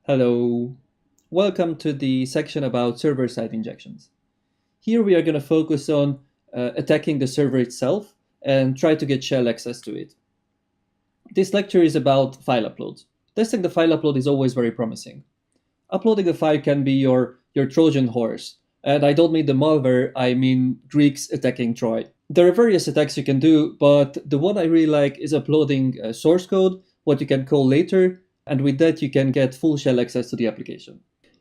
Hello. Welcome to the section about server-side injections. Here we are going to focus on attacking the server itself and try to get shell access to it. This lecture is about file uploads. Testing the file upload is always very promising. Uploading a file can be your Trojan horse. And I don't mean the malware, I mean Greeks attacking Troy. There are various attacks you can do, but the one I really like is uploading source code, what you can call later, and with that you can get full shell access to the application.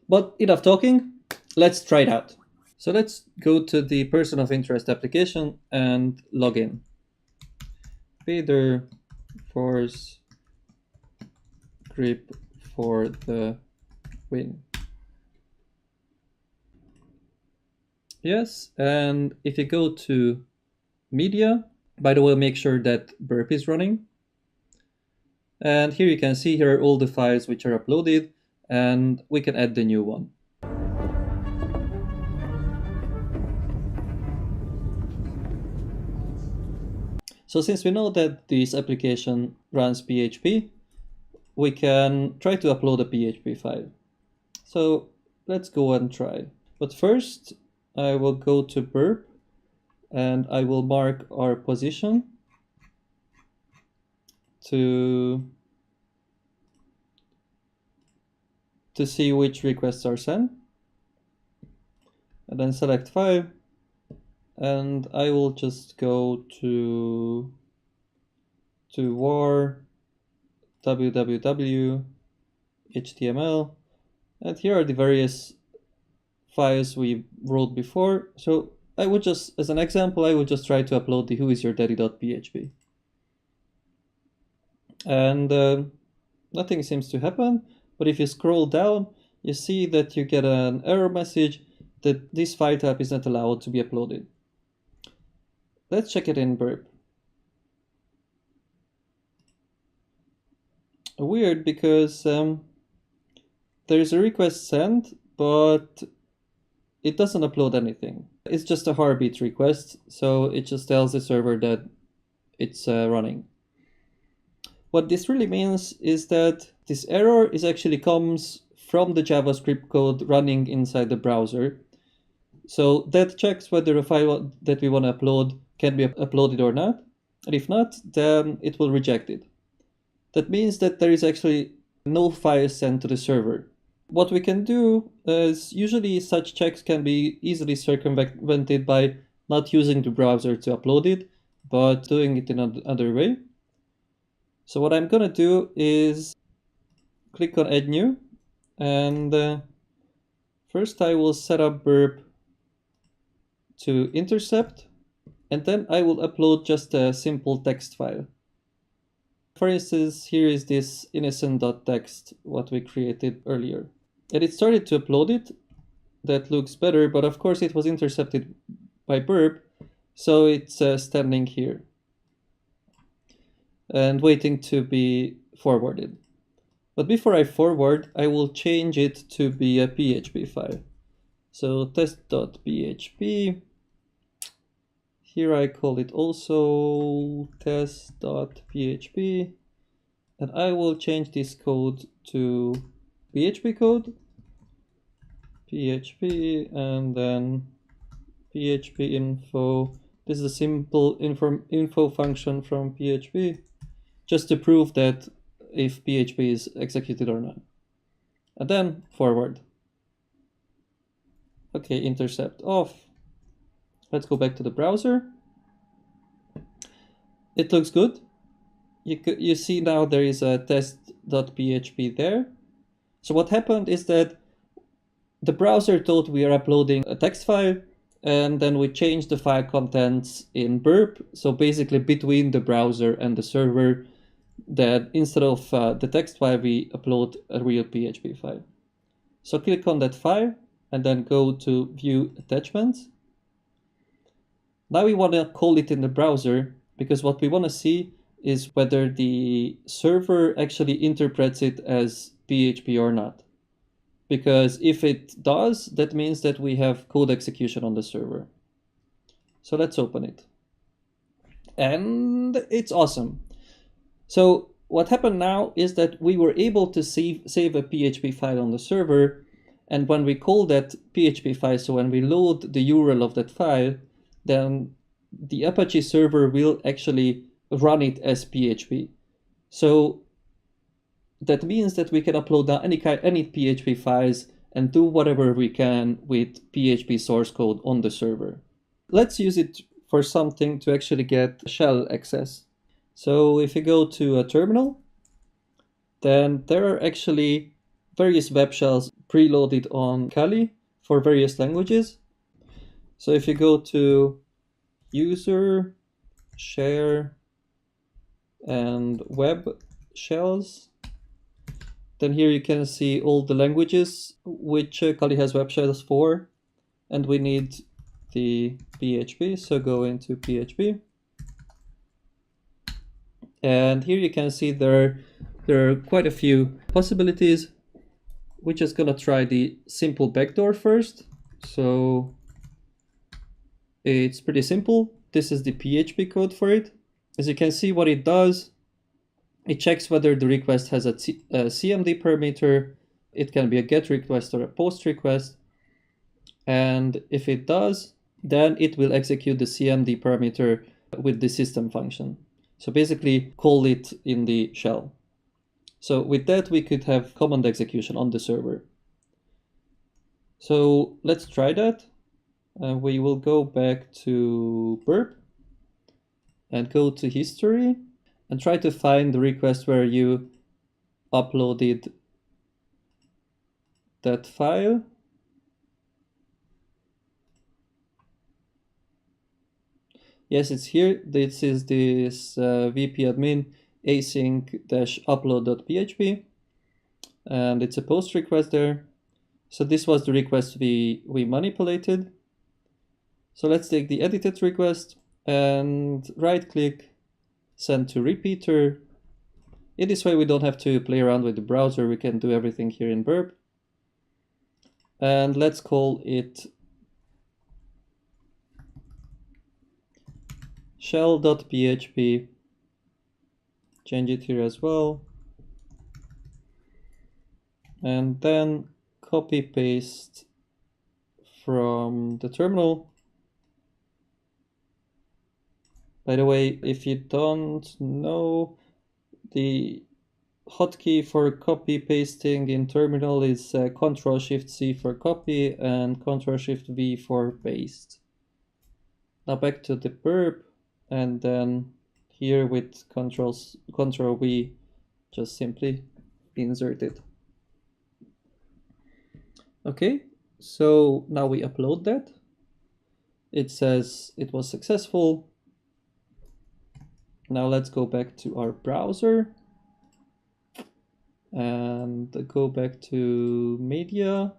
But enough talking, let's try it out. So let's go to the person of interest application and log in. Vader force grip for the win. Yes, and if you go to media, by the way, make sure that burp is running. And here you can see here are all the files which are uploaded, and we can add the new one. So since we know that this application runs PHP, we can try to upload a PHP file. So let's go and try. But first, I will go to burp and I will mark our position to see which requests are sent. And then select file. And I will just go to var www html, and here are the various files we wrote before. So I would just, as an example, I would just try to upload the whoisyourdaddy.php. And nothing seems to happen, but if you scroll down, you see that you get an error message that this file type is not allowed to be uploaded. Let's check it in burp. Weird, because there is a request sent, but it doesn't upload anything. It's just a heartbeat request, so it just tells the server that it's running. What this really means is that this error is actually comes from the JavaScript code running inside the browser. So that checks whether a file that we want to upload can be uploaded or not. And if not, then it will reject it. That means that there is actually no file sent to the server. What we can do is usually such checks can be easily circumvented by not using the browser to upload it, but doing it in another way. So what I'm going to do is click on Add New, and first I will set up burp to intercept, and then I will upload just a simple text file. For instance, here is this innocent.txt, what we created earlier. And it started to upload it. That looks better, but of course it was intercepted by burp, so it's standing here and waiting to be forwarded. But before I forward, I will change it to be a PHP file. So test.php. Here I call it also test.php, and I will change this code to PHP code, PHP, and then PHP info. This is a simple info function from PHP, just to prove that if PHP is executed or not. And then forward. Okay, intercept off. Let's go back to the browser. It looks good. You see now there is a test.php there. So what happened is that the browser thought we are uploading a text file, and then we changed the file contents in burp. So basically between the browser and the server, that instead of the text file, we upload a real PHP file. So click on that file and then go to View Attachments. Now we want to call it in the browser, because what we want to see is whether the server actually interprets it as PHP or not. Because if it does, that means that we have code execution on the server. So let's open it. And it's awesome. So what happened now is that we were able to save a PHP file on the server, and when we call that PHP file, so when we load the URL of that file, then the Apache server will actually run it as PHP. So that means that we can upload any PHP files and do whatever we can with PHP source code on the server. Let's use it for something to actually get shell access. So if you go to a terminal, then there are actually various web shells preloaded on Kali for various languages. So if you go to user, share, and web shells, then here you can see all the languages which Kali has web shells for, and we need the PHP, so go into PHP. And here you can see there are quite a few possibilities. We're just gonna try the simple backdoor first. So it's pretty simple. This is the PHP code for it. As you can see, what it does, it checks whether the request has a CMD parameter. It can be a GET request or a POST request. And if it does, then it will execute the CMD parameter with the system function. So basically call it in the shell. So with that, we could have command execution on the server. So let's try that. We will go back to burp and go to history and try to find the request where you uploaded that file. Yes, it's here. This is this VP admin async-upload.php, and it's a post request there. So this was the request we manipulated. So let's take the edited request and right click, send to repeater. In this way, we don't have to play around with the browser. We can do everything here in burp. And let's call it shell.php. Change it here as well. And then copy paste from the terminal. By the way, if you don't know, the hotkey for copy pasting in terminal is Ctrl-Shift-C for copy and Ctrl-Shift-V for paste. Now back to the burp, and then here with Ctrl-V, just simply insert it. Okay, so now we upload that. It says it was successful. Now let's go back to our browser and go back to media.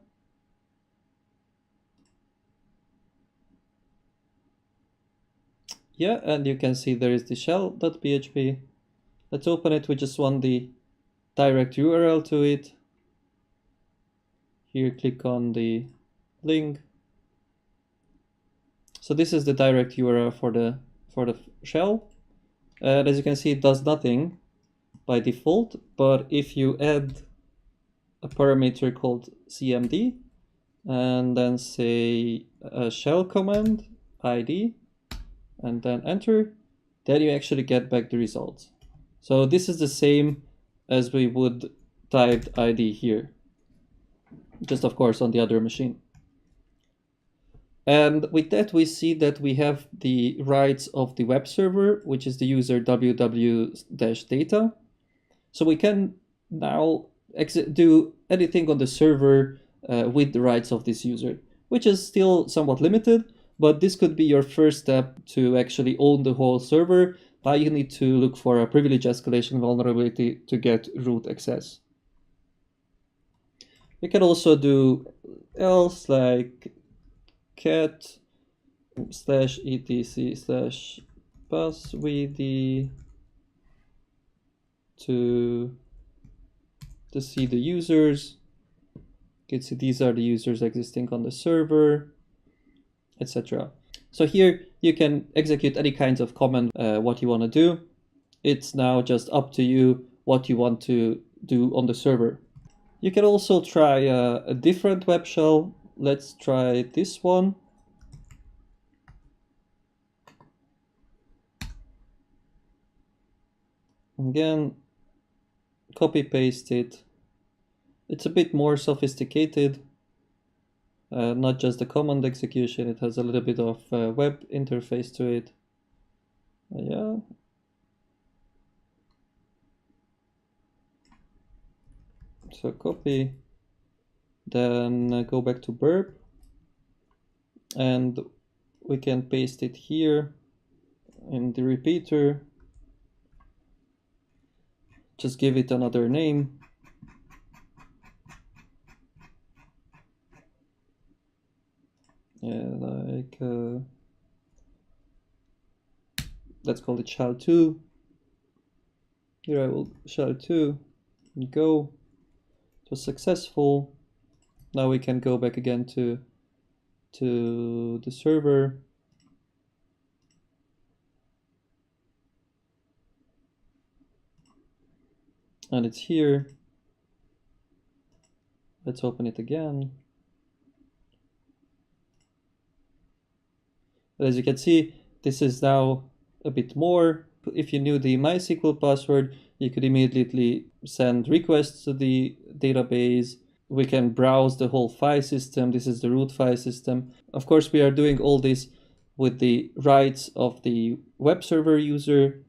Yeah, and you can see there is the shell.php. Let's open it. We just want the direct URL to it. Here, click on the link. So this is the direct URL for the shell. And as you can see, it does nothing by default, but if you add a parameter called cmd and then say a shell command id and then enter, then you actually get back the results. So this is the same as we would type id here, just of course on the other machine. And with that, we see that we have the rights of the web server, which is the user www-data. So we can now do anything on the server with the rights of this user, which is still somewhat limited, but this could be your first step to actually own the whole server. Now you need to look for a privilege escalation vulnerability to get root access. We can also do else like cat /etc/passwd to see the users. You can see these are the users existing on the server, etc. So here you can execute any kinds of command what you want to do. It's now just up to you what you want to do on the server. You can also try a different web shell. Let's try this one. Again, copy paste it. It's a bit more sophisticated. Not just the command execution, it has a little bit of web interface to it. Yeah. So copy, then go back to burp, and we can paste it here in the repeater. Just give it another name. Yeah, like let's call it shell2. Here I will shell2 and go. It was successful. Now we can go back again to the server. And it's here. Let's open it again. As you can see, this is now a bit more. If you knew the MySQL password, you could immediately send requests to the database. We can browse the whole file system. This is the root file system. Of course, we are doing all this with the rights of the web server user.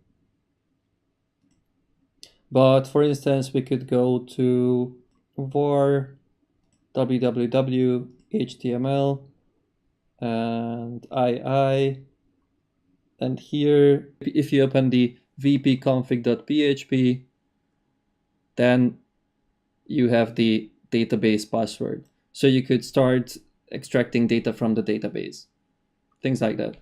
But for instance, we could go to var www html and II, and here if you open the vpconfig.php, then you have the database password, so you could start extracting data from the database, things like that.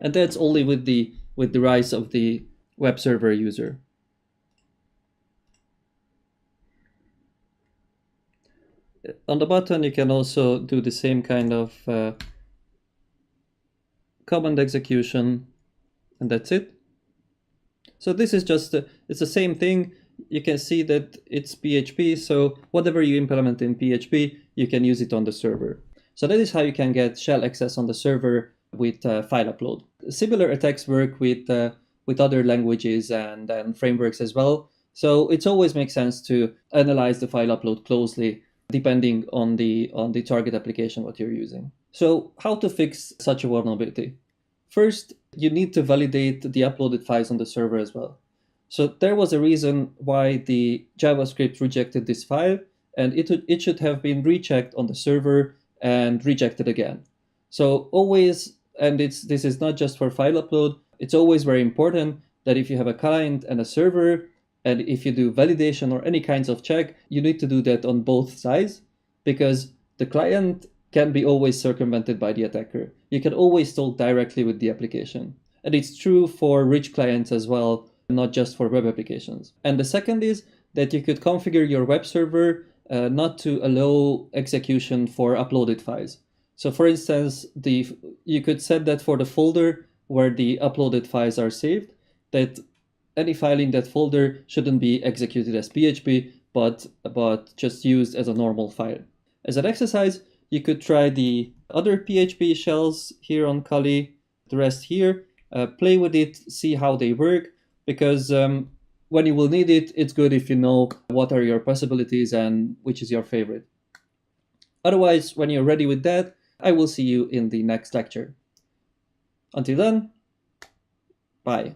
And that's only with the rights of the web server user. On the button, you can also do the same kind of command execution, and that's it. So this is just, it's the same thing. You can see that it's PHP, so whatever you implement in PHP, you can use it on the server. So that is how you can get shell access on the server with file upload. Similar attacks work with other languages and frameworks as well. So it always makes sense to analyze the file upload closely, depending on the target application what you're using. So how to fix such a vulnerability? First, you need to validate the uploaded files on the server as well. So there was a reason why the JavaScript rejected this file, and it should have been rechecked on the server and rejected again. So always, and this is not just for file upload, it's always very important that if you have a client and a server, and if you do validation or any kinds of check, you need to do that on both sides, because the client can be always circumvented by the attacker. You can always talk directly with the application. And it's true for rich clients as well, not just for web applications. And the second is that you could configure your web server not to allow execution for uploaded files. So for instance, you could set that for the folder where the uploaded files are saved, that any file in that folder shouldn't be executed as PHP, but just used as a normal file. As an exercise, you could try the other PHP shells here on Kali, the rest here, play with it, see how they work, because when you will need it, it's good if you know what are your possibilities and which is your favorite. Otherwise, when you're ready with that, I will see you in the next lecture. Until then, bye.